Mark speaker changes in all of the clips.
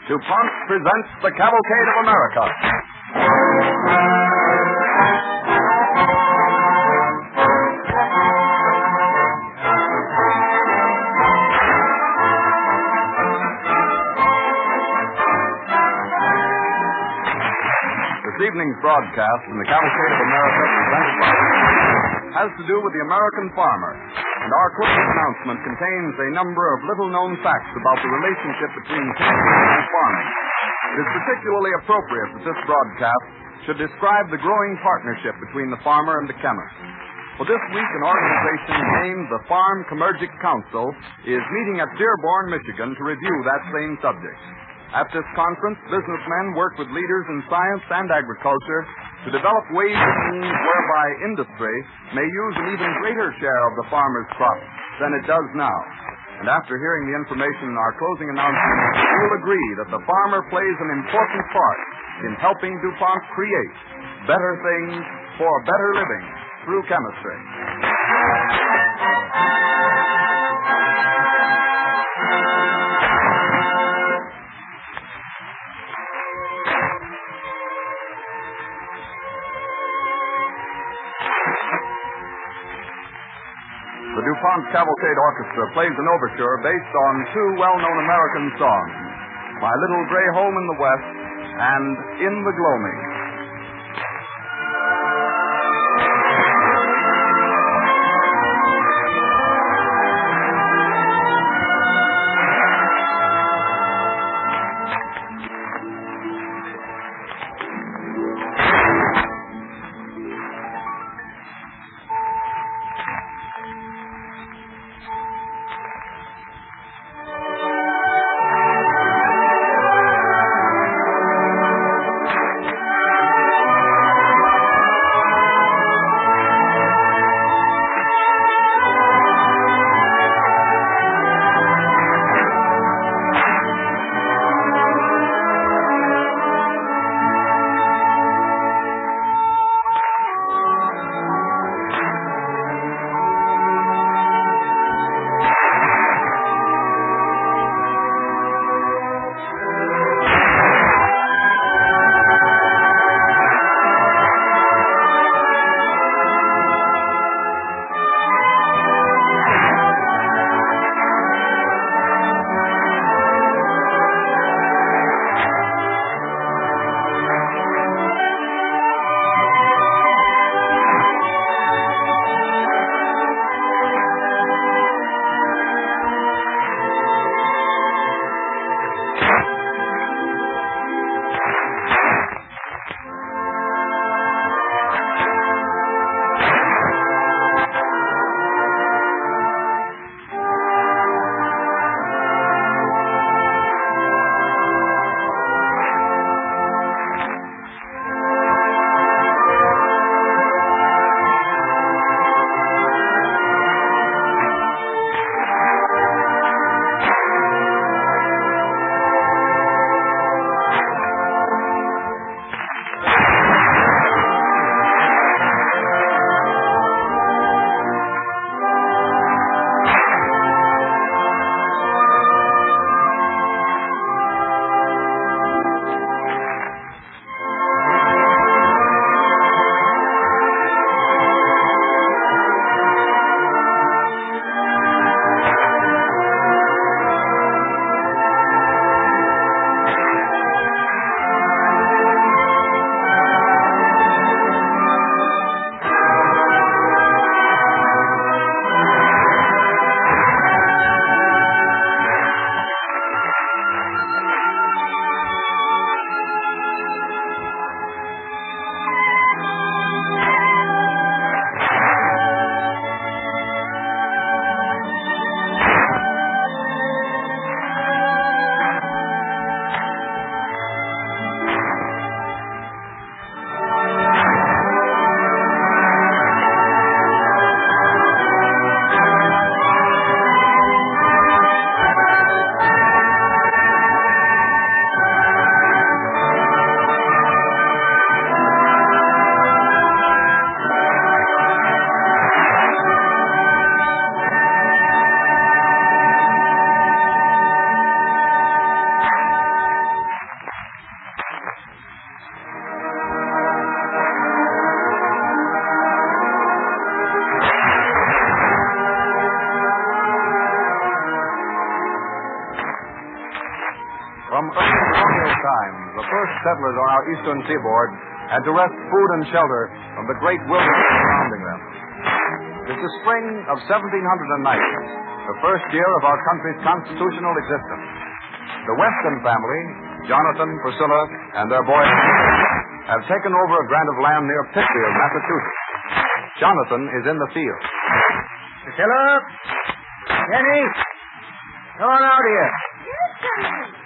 Speaker 1: DuPont presents the Cavalcade of America. This evening's broadcast from the Cavalcade of America presented by has to do with the American farmer, and our closing announcement contains a number of little-known facts about the relationship between chemistry and farming. It is particularly appropriate that this broadcast should describe the growing partnership between the farmer and the chemist. For this week, an organization named the Farm Commercial Council is meeting at Dearborn, Michigan, to review that same subject. At this conference, businessmen work with leaders in science and agriculture to develop ways and means whereby industry may use an even greater share of the farmer's crop than it does now. And after hearing the information in our closing announcement, you will agree that the farmer plays an important part in helping DuPont create better things for better living through chemistry. The DuPont Cavalcade Orchestra plays an overture based on two well-known American songs, My Little Gray Home in the West and In the Gloaming. From early colonial times, the first settlers on our eastern seaboard had to wrest food and shelter from the great wilderness surrounding them. It is the spring of 1790, the first year of our country's constitutional existence. The Weston family, Jonathan, Priscilla, and their boy, have taken over a grant of land near Pittsfield, Massachusetts. Jonathan is in the field.
Speaker 2: Priscilla? Jenny? Come on out here.
Speaker 3: Yes, Jonathan.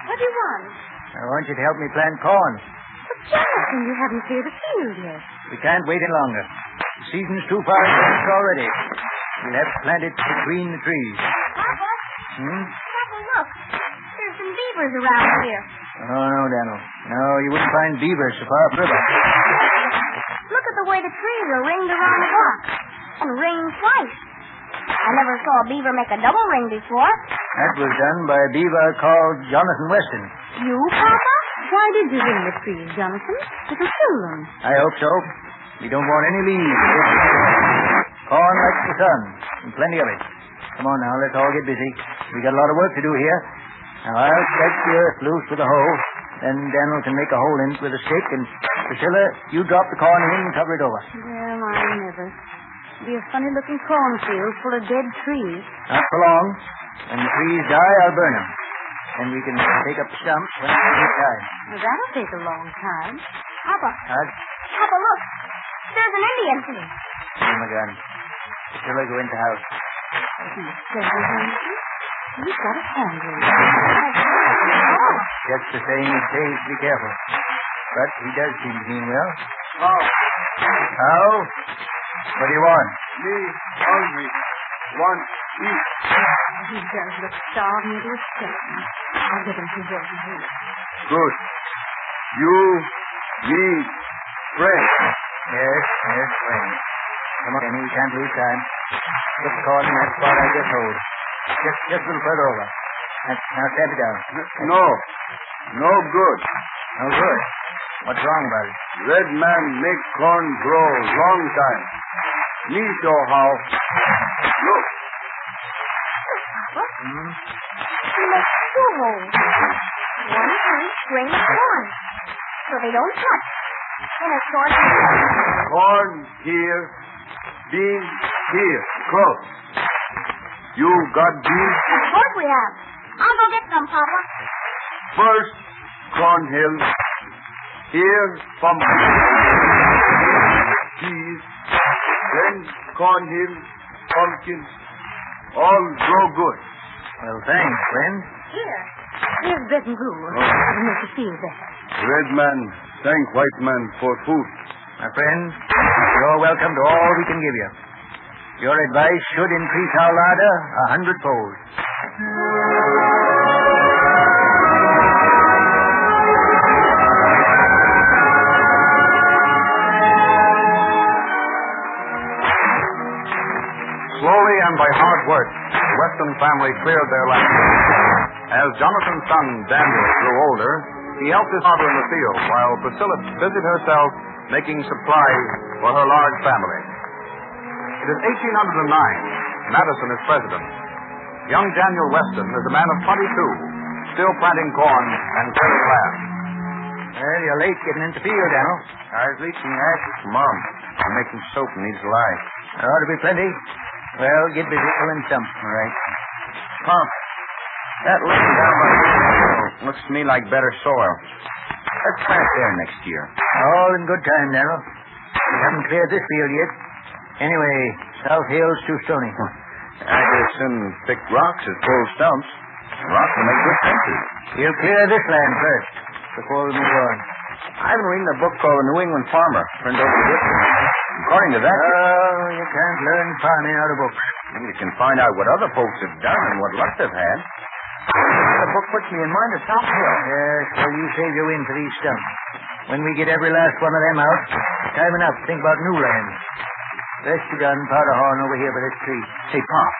Speaker 3: What do you want?
Speaker 2: I want you to help me plant corn.
Speaker 3: But, Jonathan, you haven't cleared the field yet.
Speaker 2: We can't wait any longer. The season's too far advanced already. We'll have to plant it between the trees.
Speaker 3: Papa? Papa, look. There's some beavers around here.
Speaker 2: Oh, no, Daniel. No, you wouldn't find beavers so far upriver.
Speaker 3: Look at the way the trees are ringed around the rock. And ringed twice. I never saw a beaver make a double ring before.
Speaker 2: That was done by a beaver called Jonathan Weston.
Speaker 3: You, Papa? Why did you ring the trees, Jonathan? To kill them.
Speaker 2: I hope so. We don't want any leaves. Corn like the sun. And plenty of it. Come on now, let's all get busy. We got a lot of work to do here. Now, I'll stretch the earth loose with a hoe. Then Daniel can make a hole in it with a stick. And Priscilla, you drop the corn in and cover it over.
Speaker 3: Well, I never. It'll be a funny-looking cornfield full of dead trees.
Speaker 2: Not for long. When the trees die, I'll burn them. Then we can take up stumps when it's time.
Speaker 3: Well, that'll take a long time. Papa. Papa, look. There's an Indian tree.
Speaker 2: Oh, my God. Priscilla, go into the house.
Speaker 3: He's clever, Jonathan. He's got a handle.
Speaker 2: Just the same, he says be careful. But he does seem to mean well.
Speaker 4: Oh.
Speaker 2: How? What do you want?
Speaker 4: Me hungry. Want eat.
Speaker 3: He does look starving to a skeleton. I'll get him some bread and meat.
Speaker 4: Good. You need bread.
Speaker 2: Yes, friend. Come on, Danny, we can't lose time. Put the corn in that spot I just hold. Just a little further over. Now stand it down.
Speaker 4: No. No good.
Speaker 2: No good. What's wrong about it?
Speaker 4: Red man make corn grow long time. Me show how. Look.
Speaker 3: Papa? He makes two holes. One for each grain of corn. So they don't touch. And a short
Speaker 4: Corn here. Bean here. Close. You got beans?
Speaker 3: Of course we have. I'll go get some, Papa.
Speaker 4: First, corn hill. Here, pumpkin. Peas. Then, corn hill, pumpkin. All grow good.
Speaker 2: Well, thanks, friend.
Speaker 3: Here. Here's bread and gruel. It'll make you feel better.
Speaker 4: Red man, thank white man for food.
Speaker 2: My friend, you're welcome to all we can give you. Your advice should increase our larder 100-fold.
Speaker 1: Slowly and by hard work, the Weston family cleared their land. As Jonathan's son, Daniel, grew older, he helped his father in the field, while Priscilla busied herself making supplies for her large family. It is 1809. Madison is president. Young Daniel Weston is a man of 22, still planting corn and clearing land.
Speaker 2: Well, you're late getting into field, Daniel.
Speaker 4: I was leaching ashes for Mom. I'm making soap and needs lye.
Speaker 2: There ought to be plenty. Well, get busy pulling stumps.
Speaker 4: All right. Pop, that laying down by the looks to me like better soil. Let's plant there next year.
Speaker 2: All in good time, Daniel. We haven't cleared this field yet. Anyway, South Hill's too stony.
Speaker 4: I could as soon pick rocks as pull stumps. Rocks will make good fences.
Speaker 2: You'll clear this land first, before we move on.
Speaker 4: I've been reading a book called The New England Farmer, printed over the According to that...
Speaker 2: Oh, you can't learn farming out of books.
Speaker 4: You can find out what other folks have done and what luck they've had. The book puts me in mind of South Hill.
Speaker 2: Yes, well, you save your wind for these stumps. When we get every last one of them out, time enough to think about new land. Rest your gun, powder horn over here by this tree.
Speaker 4: Say, Pop,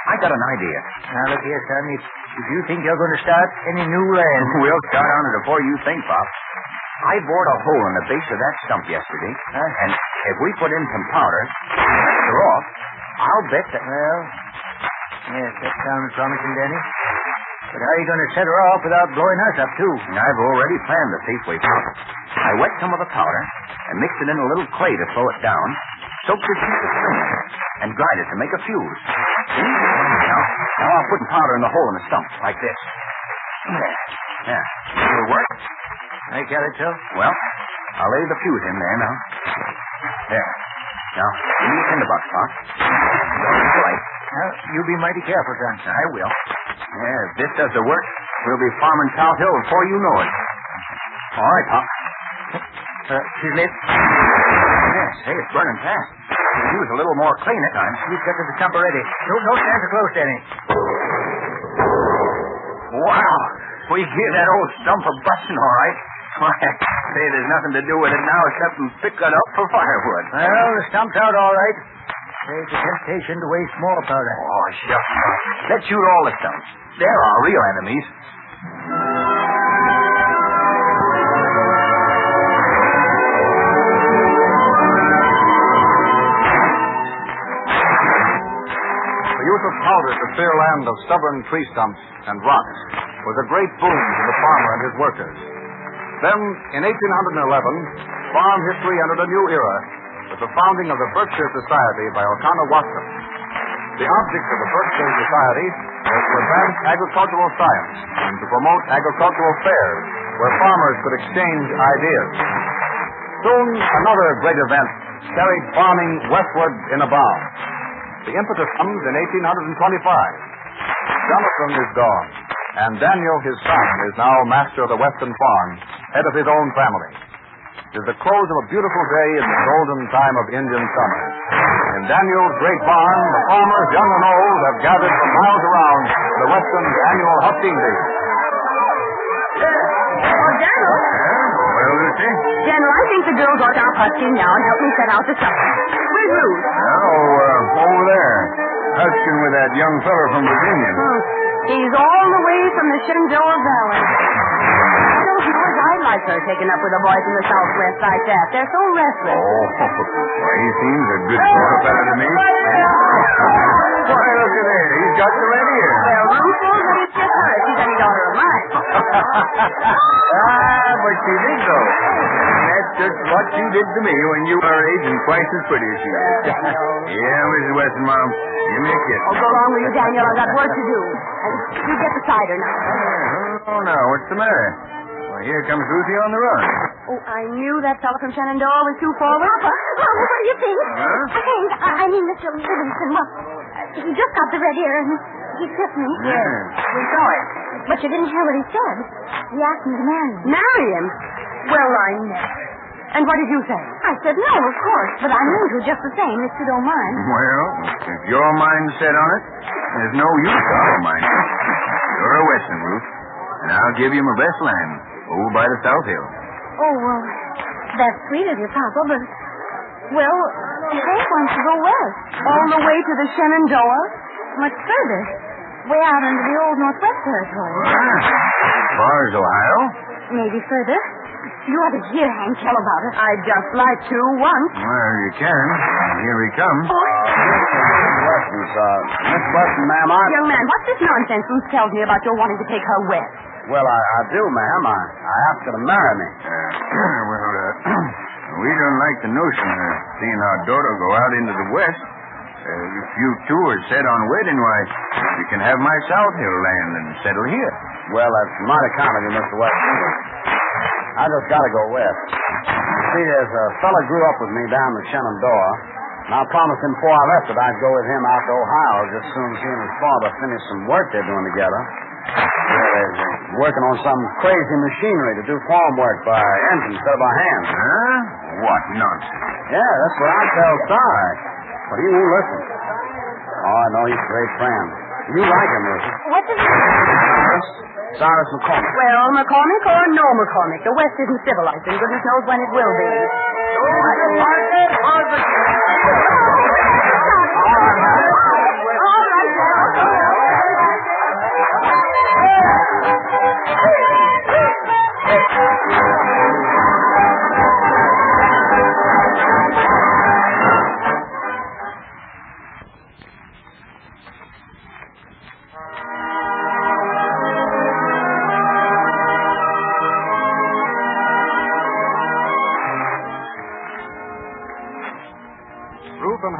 Speaker 4: I got an idea.
Speaker 2: Now, look here, son. If you think you're going to start any new land...
Speaker 4: We'll start on it before you think, Pop. I bored a hole in the base of that stump yesterday, and if we put in some powder, pressure off, I'll bet that...
Speaker 2: Well, yes, that sounds promising, Danny. But how are you going to set her off without blowing us up, too?
Speaker 4: I've already planned the safe way, Pop. I wet some of the powder and mixed it in a little clay to slow it down, soaked a piece of string in it, and dried it to make a fuse. See? Now I'll put powder in the hole in the stump, like this. There. It'll work.
Speaker 2: I carry it, so?
Speaker 4: Well, I'll lay the fuse in there now. There. Now, give me a tinderbox, Pop. Don't use the light.
Speaker 2: Well, you be mighty careful, son.
Speaker 4: I will. Yeah, if this does the work, we'll be farming South Hill before you know it. All right, Pop.
Speaker 2: She's lit?
Speaker 4: Yes, hey, it's burning fast. We'll use a little more clay next time.
Speaker 2: You get to the stump already. Don't stand so close, Danny.
Speaker 4: Wow. We give that old stump a busting, all right. Why, say there's nothing to do with it now except to pick it up for firewood.
Speaker 2: Well, the stump's out all right. There's a temptation to waste more powder.
Speaker 4: Oh, shucks. Let's shoot all the stumps. They're our real enemies.
Speaker 1: The use of powder to clear land of stubborn tree stumps and rocks was a great boon to the farmer and his workers. Then, in 1811, farm history entered a new era with the founding of the Berkshire Society by O'Connor Watson. The object of the Berkshire Society was to advance agricultural science and to promote agricultural fairs where farmers could exchange ideas. Soon, another great event carried farming westward in a bound. The impetus comes in 1825. Jonathan is gone, and Daniel, his son, is now master of the Western farm, head of his own family. It is the close of a beautiful day in the golden time of Indian summer. In Daniel's great barn, the farmers, young and old, have gathered from miles around for the Western's annual husking bee.
Speaker 3: Oh, Daniel.
Speaker 4: Well, Lucy?
Speaker 3: General, I think the girls ought to stop husking now and help me set out the supper. Where's Ruth?
Speaker 4: Over there. Husking with that young feller from Virginia.
Speaker 3: He's all the way from the Shenandoah Valley. I don't know as I like her taking up with a boy from the Southwest like that. They're so restless.
Speaker 4: Well, he seems a good sort of fellow to me. Why, look at there. He's got the red ear.
Speaker 3: Well, Ruth knows that it's just her. She's any daughter of mine.
Speaker 4: But she did, though. That's just what she did to me when you were her age and twice as pretty as she is. Yeah, Mrs. Weston, Mom. Give me a kiss.
Speaker 3: Oh, go along with you, Daniel. I've got work to do. And you get the cider now.
Speaker 4: Oh, no. What's the matter? Well, here comes Ruthie on the run.
Speaker 3: Oh, I knew that fellow from Shenandoah was too forward. Papa, what do you think?
Speaker 4: Huh?
Speaker 3: I mean, Mr. Livingston. Well, he just got the red ear and he kissed me.
Speaker 4: Yes.
Speaker 3: We saw it. But you didn't hear what he said. He asked me to marry him. Marry him? Well, I never. And what did you say? I said no, of course, but I'm into it just the same, if you don't mind.
Speaker 4: Well, if your mind's set on it, there's no use to our mind. You're a Western, Ruth, and I'll give you my best land over by the South Hill.
Speaker 3: Oh, well, that's sweet of you, Papa, but, well, Hank wants to go west. All the way to the Shenandoah? Much further. Way out into the old Northwest Territory.
Speaker 4: As far as Ohio?
Speaker 3: Maybe further. You ought to hear Hank tell about it. I'd just like to once.
Speaker 4: Well, you can. Here he comes.
Speaker 1: Miss Weston, ma'am,
Speaker 3: Young man, what's this nonsense Ruth tells me about your wanting to take her west?
Speaker 1: Well, I do, ma'am. I asked her to marry me.
Speaker 4: We don't like the notion of seeing our daughter go out into the West. If you two are set on wedding, why, you can have my South Hill land and settle here.
Speaker 1: Well, that's mighty kind of you, Mr. Weston. I just got to go west. See, there's a fella grew up with me down in Shenandoah, and I promised him before I left that I'd go with him out to Ohio just as soon as he and his father finished some work they're doing together. They're working on some crazy machinery to do farm work by engine instead of by hand.
Speaker 4: Huh? What nonsense.
Speaker 1: Yeah, that's what I tell Cy. But he won't listen. Oh, I know he's a great friend. You like him, Ruth.
Speaker 3: What's his name?
Speaker 1: Cyrus McCormick.
Speaker 3: Well, McCormick or no McCormick, the West isn't civilized, and goodness knows when it will be.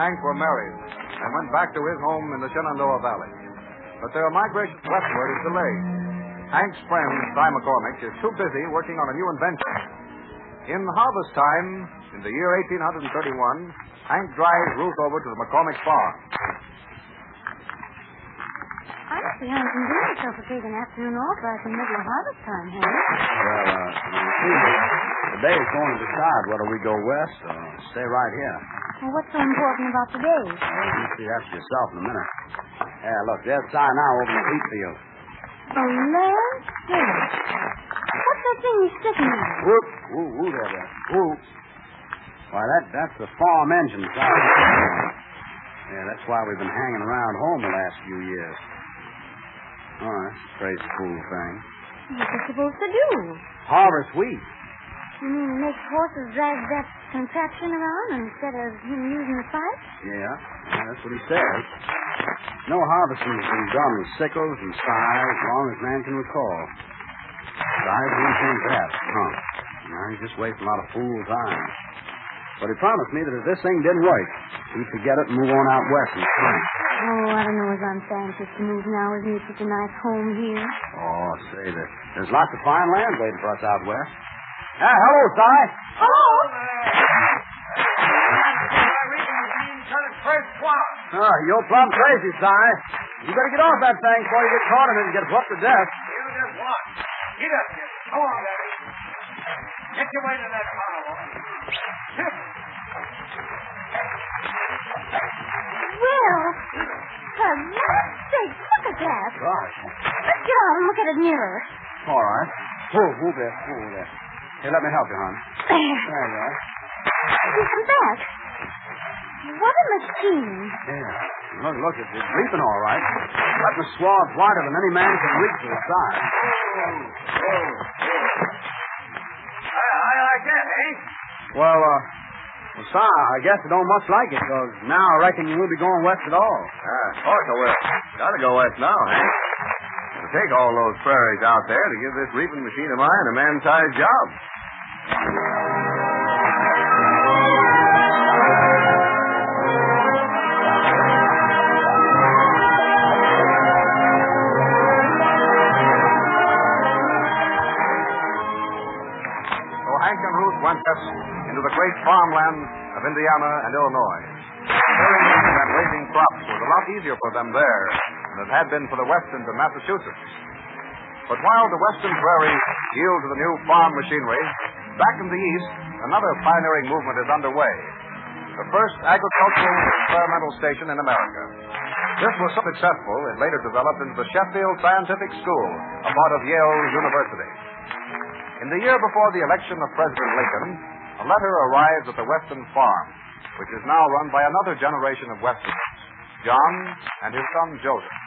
Speaker 1: Hank were married and went back to his home in the Shenandoah Valley. But their migration westward is delayed. Hank's friend, Cy McCormick, is too busy working on a new invention. In harvest time, in the year 1831, Hank drives Ruth over to the McCormick farm.
Speaker 3: I see Hank can do himself a taking afternoon off right in the middle of harvest time, Hank.
Speaker 5: Well, you see, today is going to decide whether we go west or stay right here.
Speaker 3: Well, what's so important about today?
Speaker 5: Well, you see that for yourself in a minute. Yeah, look, there's Si now over in the wheat field.
Speaker 3: The land sake. What's that thing he's sitting on?
Speaker 5: Whoop, woo, woo there. Whoop. Why, that's the farm engine, Si. Yeah, that's why we've been hanging around home the last few years. Oh, that's a crazy cool thing.
Speaker 3: What's it supposed to do?
Speaker 5: Harvest wheat.
Speaker 3: You mean make horses drag that contraption around instead of him using the pipe?
Speaker 5: Yeah, that's what he says. No harvesting's been done with sickles and scythes as long as man can recall. Besides, he didn't think that. Huh. Now, he's just wasting a lot of fool time. But he promised me that if this thing didn't work, he'd forget it and move on out west and spring.
Speaker 3: Oh, I don't know as I'm so anxious to move now with me such a nice home here.
Speaker 5: Oh, say that. There's lots of fine land waiting for us out west. Hello, Si.
Speaker 3: Hello?
Speaker 5: Oh, you're plumb crazy, Si. You better get off that thing before you get caught in it and get whooped to death.
Speaker 6: You just watch. Get up here. Go on, Daddy. Get your way to that car, woman.
Speaker 3: Well, for God's sake, look at that.
Speaker 5: Gosh.
Speaker 3: Let's get on and look at it nearer.
Speaker 5: All right. Move there. Hey, let me help you, hon.
Speaker 3: There.
Speaker 5: There you are.
Speaker 3: Listen back. What a machine.
Speaker 5: Yeah. Look, it's leaping all right. Cutting the swaths wider than any man can reach to the side.
Speaker 6: I like that, eh?
Speaker 5: Well, Si, I guess I don't much like it, because now I reckon you won't be going west at all.
Speaker 1: Of course I will. Gotta go west now, Hank. It'll take all those prairies out there to give this reaping machine of mine a man-sized job. So Hank and Ruth went west into the great farmlands of Indiana and Illinois. Clearing and raising crops was a lot easier for them there than it had been for the Westons of Massachusetts. But while the Western prairies yield to the new farm machinery, back in the East, another pioneering movement is underway. The first agricultural experimental station in America. This was so successful, it later developed into the Sheffield Scientific School, a part of Yale University. In the year before the election of President Lincoln, a letter arrives at the Weston farm, which is now run by another generation of Westons, John and his son Joseph.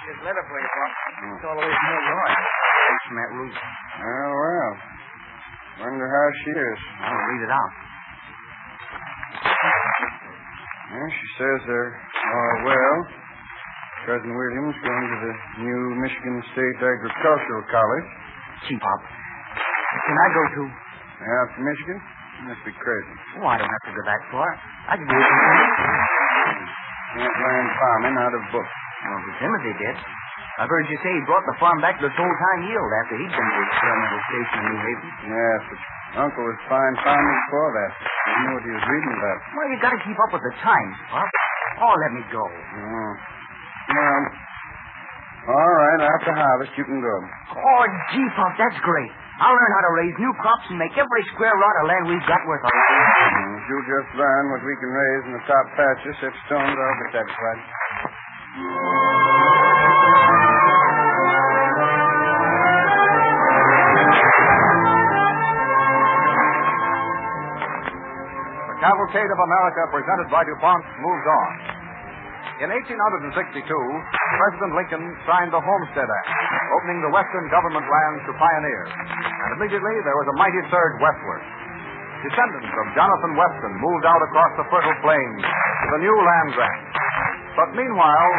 Speaker 6: This letter for you, Pop. It's all the way from Illinois.
Speaker 4: Thanks from that Ruth.
Speaker 5: Well. Wonder how she is.
Speaker 4: I'll read it out.
Speaker 5: Well, she says they're all well. Cousin William's going to the new Michigan State Agricultural College.
Speaker 4: Gee, Pop. Can I go too?
Speaker 5: Out to Michigan? You must be crazy.
Speaker 4: Oh, I don't have to go that far. I can do it from here.
Speaker 5: Can't learn farming out of books.
Speaker 4: Well, Timothy did. I've heard you say he brought the farm back to its old-time yield after he'd been to the experimental station in New Haven.
Speaker 5: Yes, but Uncle was fine farming before that. He knew what he was reading about.
Speaker 4: Well, you got to keep up with the times, Pop. Oh, let me go.
Speaker 5: Oh. Well, all right, after harvest, you can go.
Speaker 4: Oh, gee, Pop, that's great. I'll learn how to raise new crops and make every square rod of land we've got worth a lot.
Speaker 5: If you just learn what we can raise in the top patches, such stones, I'll be satisfied.
Speaker 1: The Cavalcade of America, presented by DuPont, moves on. In 1862, President Lincoln signed the Homestead Act, opening the Western government lands to pioneers. And immediately there was a mighty surge westward. Descendants of Jonathan Weston moved out across the fertile plains to the new land grants. But meanwhile,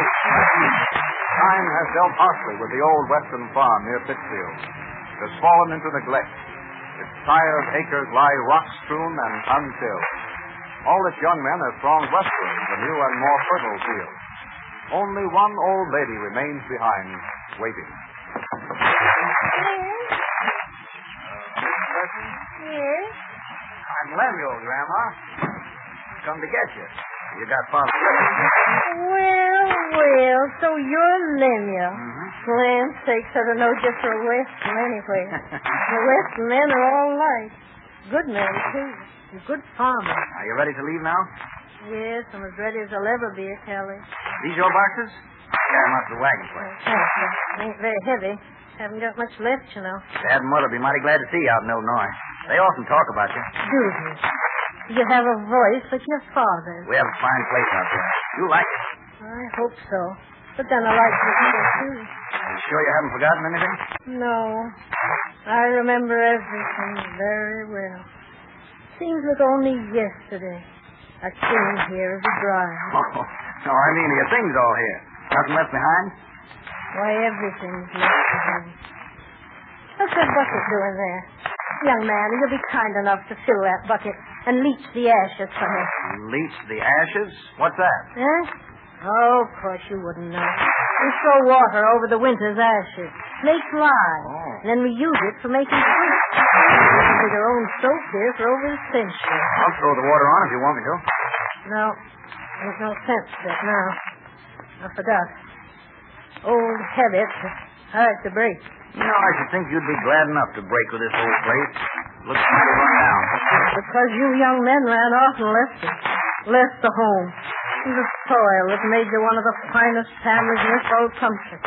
Speaker 1: time has dealt harshly with the old Western farm near Pittsfield. It has fallen into neglect. Its tired acres lie rock-strewn and untilled. All its young men have thronged westward to new and more fertile fields. Only one old lady remains behind, waiting.
Speaker 3: Yes?
Speaker 4: I'm Lemuel, Grandma. Come to get you. You got Father.
Speaker 3: Well, so you're Lemuel.
Speaker 4: Mm-hmm.
Speaker 3: Land sakes, I don't know just for a Western anyway. The Western men are all alike. Good men, too. A good farmer.
Speaker 4: Are you ready to leave now?
Speaker 3: Yes, I'm as ready as I'll ever be, Kelly.
Speaker 4: These your boxes? Carry them up to the wagon place.
Speaker 3: Thanks. They ain't very heavy. Haven't got much left, you know.
Speaker 4: Dad and Mother will be mighty glad to see you out in Illinois. They often talk about you.
Speaker 3: Do they? You have a voice like your father's.
Speaker 4: We have a fine place out there. You like it.
Speaker 3: I hope so. But then I like this here, too.
Speaker 4: Are you sure you haven't forgotten anything?
Speaker 3: No. I remember everything very well. Seems like only yesterday I came here as a bride.
Speaker 4: Oh, no, I mean your things all here. Nothing left behind?
Speaker 3: Why, everything's left behind. What's that bucket doing there? Young man, you'll be kind enough to fill that bucket and leach the ashes from it.
Speaker 4: Leach the ashes? What's that?
Speaker 3: Huh? Oh, of course you wouldn't know. We throw water over the winter's ashes, make lye, and then we use it for making soap. We made our own soap here for over a century.
Speaker 4: I'll throw the water on if you want me to.
Speaker 3: No, there's no sense to it now. I forgot. Old habits are hard to break.
Speaker 4: You know, I should think you'd be glad enough to break with this old place. Looks mighty run down.
Speaker 3: Because you young men ran off and left it. Left the home. And the soil that made you one of the finest families in this old country.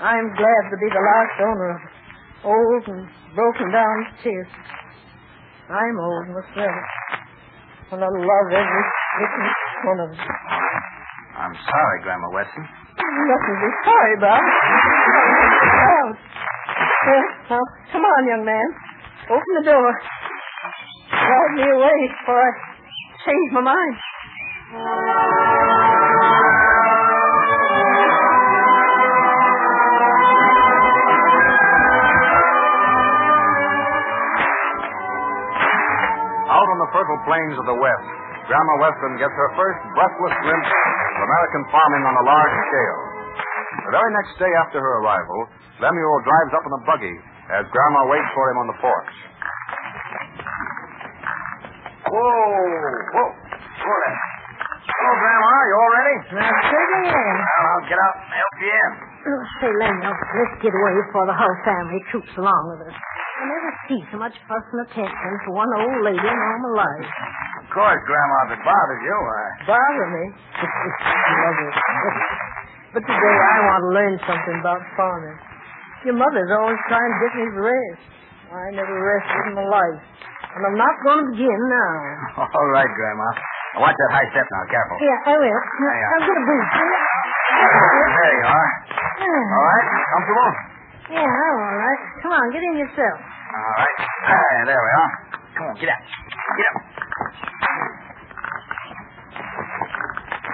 Speaker 3: I'm glad to be the last owner of it. Old and broken down too. I'm old myself. And I love every little one of them.
Speaker 4: I'm sorry, Grandma Weston.
Speaker 3: Nothing to be sorry about. Well, come on, young man. Open the door. Drive me away before I change my mind.
Speaker 1: Out on the fertile plains of the West, Grandma Weston gets her first breathless glimpse of American farming on a large scale. The very next day after her arrival, Lemuel drives up in a buggy as Grandma waits for him on the porch.
Speaker 4: Whoa there. Hello, Grandma. You all ready?
Speaker 3: I certainly am.
Speaker 4: Well, I'll get out and help you in.
Speaker 3: Oh, say, Lemuel, let's get away before the whole family troops along with us. I never see so much fuss and attention for one old lady in all my life.
Speaker 4: Of course, Grandma, if it bothers you,
Speaker 3: Bother me? Lovely. But today I want to learn something about farming. Your mother's always trying to get me to rest. I never rested in my life. And I'm not going to begin now.
Speaker 4: All right, Grandma. Now watch that high step now. Careful.
Speaker 3: Yeah, I will.
Speaker 4: There you are.
Speaker 3: I'll get a boot.
Speaker 4: There you are. All right? Comfortable?
Speaker 3: Yeah, I'm all right. Come on, get in yourself.
Speaker 4: All right. There we are. Come on, get up. Get up.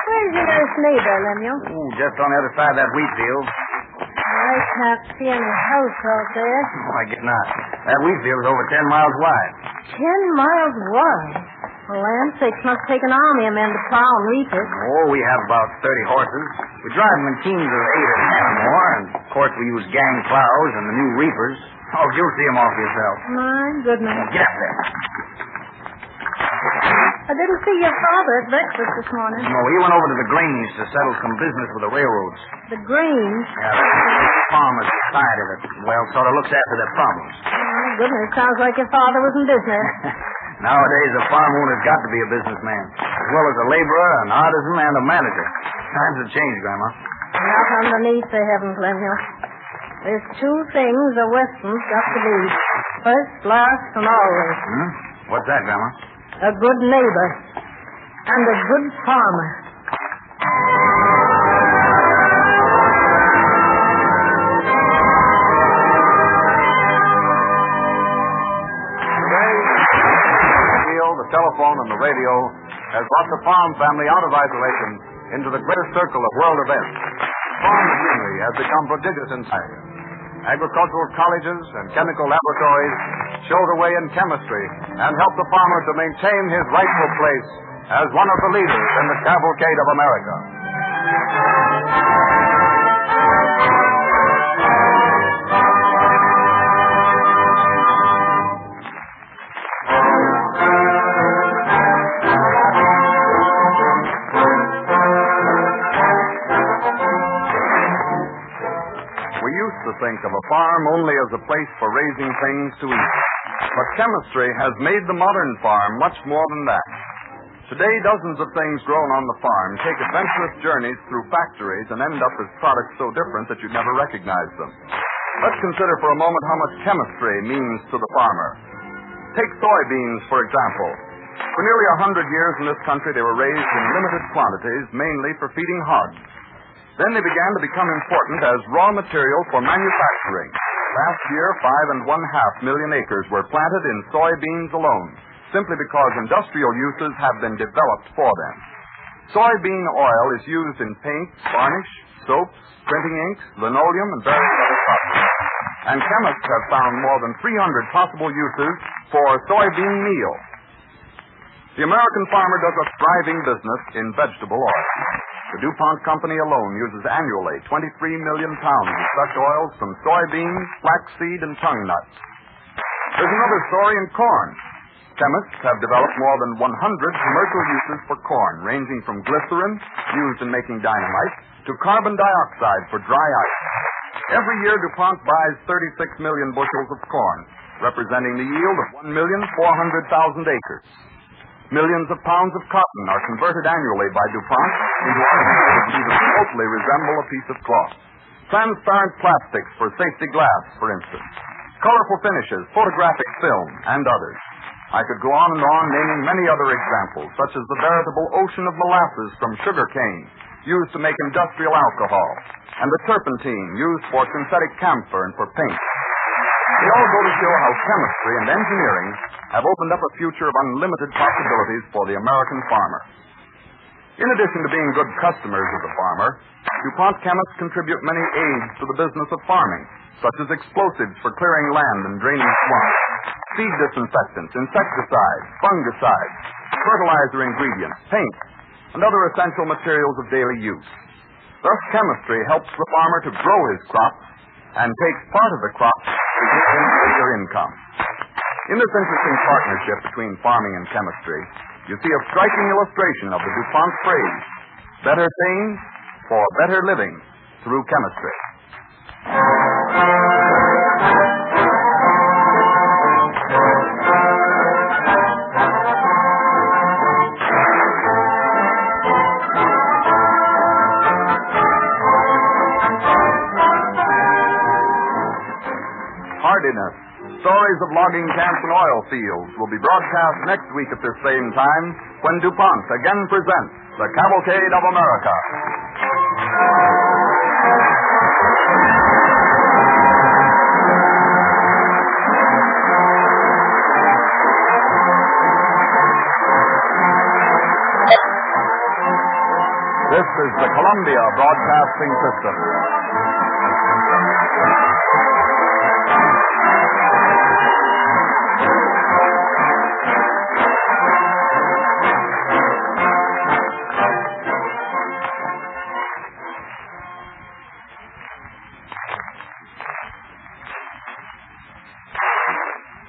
Speaker 3: Where's your nearest neighbor, Lemuel?
Speaker 4: Ooh, just on the other side of that wheat field.
Speaker 3: I can't see any house out there.
Speaker 4: Oh, I guess not. That wheat field is over 10 miles wide.
Speaker 3: 10 miles wide? Well, land sakes, must take an army of men to plow and reap it.
Speaker 4: Oh, we have about 30 horses. We drive them in teams of 8 or 10 or more, and of course we use gang plows and the new reapers. Oh, you'll see them off yourself.
Speaker 3: My goodness.
Speaker 4: Now, get up there.
Speaker 3: I didn't see your father at breakfast this morning.
Speaker 4: No, he went over to the Grange to settle some business with the railroads.
Speaker 3: The Grange?
Speaker 4: Yeah, the farmer's society that, well, sort of looks after their problems.
Speaker 3: My goodness, sounds like your father was in business.
Speaker 4: Nowadays, a farm owner's got to be a businessman, as well as a laborer, an artisan, and a manager. Times have changed, Grandma.
Speaker 3: Not underneath they haven't, Lemuel. There's two things a Western's got to be. First, last, and always.
Speaker 4: What's that, Grandma?
Speaker 3: A good neighbor. And a good farmer.
Speaker 1: Today, the telephone and the radio has brought the farm family out of isolation into the greater circle of world events. Farm machinery has become prodigious in size. Agricultural colleges and chemical laboratories show the way in chemistry and help the farmer to maintain his rightful place as one of the leaders in the Cavalcade of America. We used to think of a farm only as a place for raising things to eat. But chemistry has made the modern farm much more than that. Today, dozens of things grown on the farm take adventurous journeys through factories and end up as products so different that you'd never recognize them. Let's consider for a moment how much chemistry means to the farmer. Take soybeans, for example. For nearly 100 years in this country, they were raised in limited quantities, mainly for feeding hogs. Then they began to become important as raw material for manufacturing. Last year, 5.5 million acres were planted in soybeans alone, simply because industrial uses have been developed for them. Soybean oil is used in paint, varnish, soaps, printing inks, linoleum, and various other products. And chemists have found more than 300 possible uses for soybean meal. The American farmer does a thriving business in vegetable oil. The DuPont company alone uses annually 23 million pounds of such oils from soybeans, flaxseed, and tongue nuts. There's another story in corn. Chemists have developed more than 100 commercial uses for corn, ranging from glycerin, used in making dynamite, to carbon dioxide for dry ice. Every year, DuPont buys 36 million bushels of corn, representing the yield of 1,400,000 acres. Millions of pounds of cotton are converted annually by DuPont into articles that even remotely resemble a piece of cloth. Transparent plastics for safety glass, for instance. Colorful finishes, photographic film, and others. I could go on and on naming many other examples, such as the veritable ocean of molasses from sugar cane, used to make industrial alcohol, and the turpentine used for synthetic camphor and for paint. They all go to show how chemistry and engineering have opened up a future of unlimited possibilities for the American farmer. In addition to being good customers of the farmer, DuPont chemists contribute many aids to the business of farming, such as explosives for clearing land and draining swamps, seed disinfectants, insecticides, fungicides, fertilizer ingredients, paint, and other essential materials of daily use. Thus, chemistry helps the farmer to grow his crops and takes part of the crops to give him greater income. In this interesting partnership between farming and chemistry, you see a striking illustration of the DuPont phrase, better things for better living through chemistry. Hardiness. Stories of logging camps and oil fields will be broadcast next week at this same time when DuPont again presents the Cavalcade of America. This is the Columbia Broadcasting System.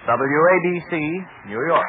Speaker 2: WABC, New York.